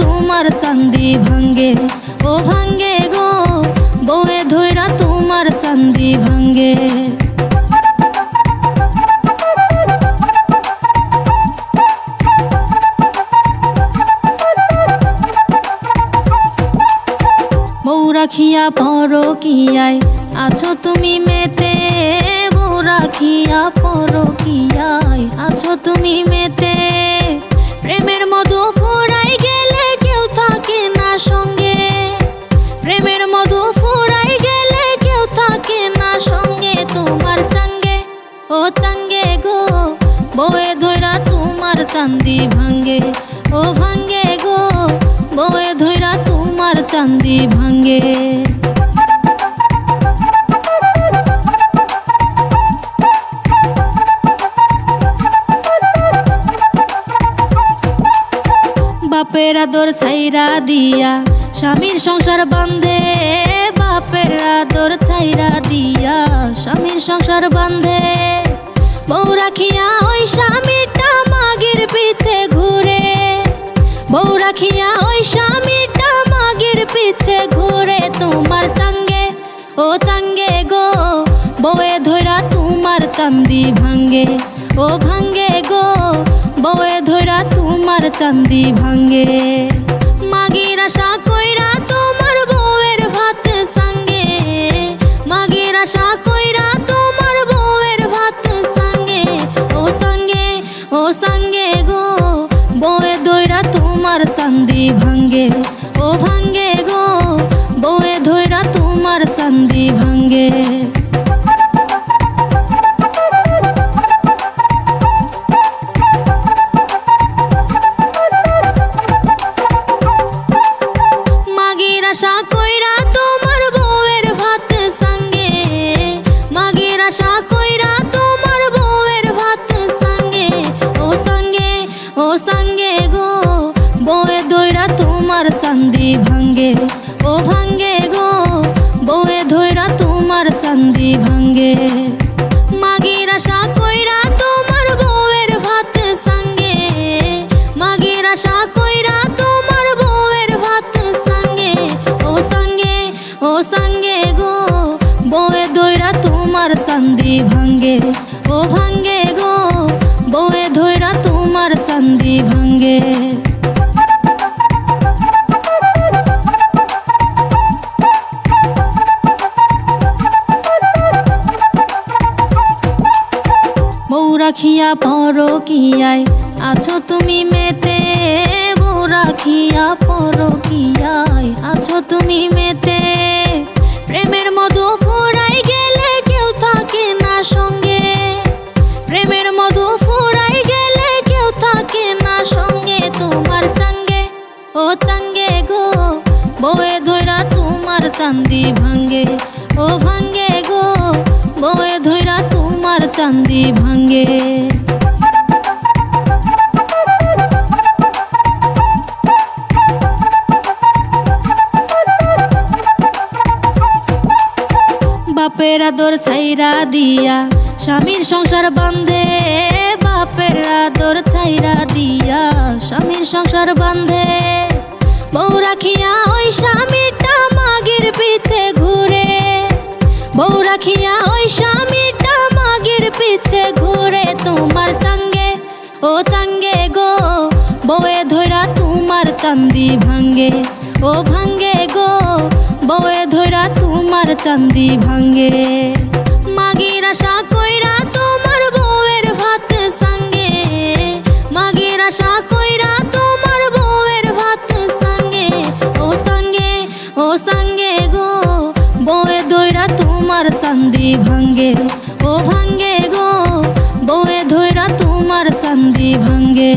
তোমার চান্দি ভাঙ্গে, ও ভাঙ্গে গো বউয়ে ধইরা তোমার চান্দি ভাঙ্গে। বউ রাখিয়া পরকিয়ায় আছো তুমি মেতে, বউ রাখিয়া পরকিয়ায় আছো তুমি মেতে। প্রেমের মধু ফুরাই গেলে কেউ থাকে না সঙ্গে, প্রেমের মধু ফুরাই গেলে কেউ থাকে না সঙ্গে। তোমার চাঙ্গে, ও চাঙ্গে গো বউয়ে ধইরা তোমার চান্দি ভাঙ্গে, ও ভাঙ্গে গো বউয়ে ধইরা তোমার চান্দি ভাঙ্গে। বাপের আদর ছাইরা দিয়া স্বামীর সংসার বান্ধে, বাপের আদর ছাইরা দিয়া স্বামীর সংসার বান্ধে। বউ রাখিয়া ওই স্বামীটা মাগির পিছে ঘুরে, বউ রাখিয়া ওই স্বামীটা মাগির পিছে ঘুরে। তোমার চাঙ্গে, ও চাঙ্গে গো বউয়ে ধইরা তোমার চান্দি ভাঙ্গে, ও ভাঙ্গে গো বউয়ে ধইরা তোমার চান্দি ভাঙ্গে। মাগির আশা কইরা তোমার বউয়ের ভাত সাঙ্গে, মাগির আশা কইরা তোমার বউয়ের ভাত সাঙ্গে। ও সাঙ্গে, ও সাঙ্গে গো বউয়ে ধইরা তোমার চান্দি ভাঙ্গে, ও ভাঙ্গে গো বউয়ে ধইরা তোমার চান্দি ভাঙ্গে। আশা কইরা তোমার বউয়ের ভাত সাঙ্গে, মাগির আশা কইরা তোমার বউয়ের ভাত সাঙ্গে। ও সাঙ্গে, ও সাঙ্গে গো বউয়ে ধইরা তোমার চান্দি ভাঙ্গে, ও ভাঙ্গে গো বউয়ে ধইরা তোমার চান্দি ভাঙ্গে। মাগির আশা কইরা তোমার বউয়ের ভাত সাঙ্গে, মাগির আশা কইরা তোমার বউয়ের ভাত সাঙ্গে। ও সাঙ্গে, ও সাঙ্গে গো বউয়ে ধইরা তোমার চান্দি ভাঙ্গে, ও ভাঙ্গে গো বউয়ে ধইরা তোমার চান্দি ভাঙ্গে। বউ রাখিয়া পরকিয়ায় আছো তুমি মেতে, বউ রাখিয়া পরকিয়ায় আছো তুমি মেতে। প্রেমের মধু ফুরাই গেলে কেউ থাকে না সঙ্গে, প্রেমের মধু ফুরাই গেলে কেউ থাকে না সঙ্গে। তোমার চাঙ্গে, ও চাঙ্গে গো বউয়ে ধইরা তোমার চান্দি ভাঙ্গে, ও ভাঙ্গে গো বউয়ে ধইরা তোমার চান্দি ভাঙ্গে। বাপের আদর ছাইরা দিয়া স্বামীর সংসার বান্ধে, বাপের আদর ছাইরা দিয়া স্বামীর সংসার বান্ধে। বউ রাখিয়া ওই স্বামীটা মাগির পিছে ঘুরে, বউ রাখিয়া ওই স্বামীটা মাগির পিছে ঘুরে। তোমার চাঙ্গে, ও চাঙ্গে গো বউয়ে ধইরা তোমার চান্দি ভাঙ্গে, ও ভাঙ্গে গো বউয়ে ধইরা তোমার চান্দি ভাঙ্গে। মাগির আশা কইরা তোমার বউয়ের ভাত সাঙ্গে, মাগির আশা কইরা তোমার বউয়ের ভাত সাঙ্গে। ও সাঙ্গে, ও সাঙ্গে গো বউয়ে ধইরা তোমার চান্দি ভাঙ্গে, ও ভাঙ্গে গো বউয়ে ধইরা তোমার চান্দি ভাঙ্গে।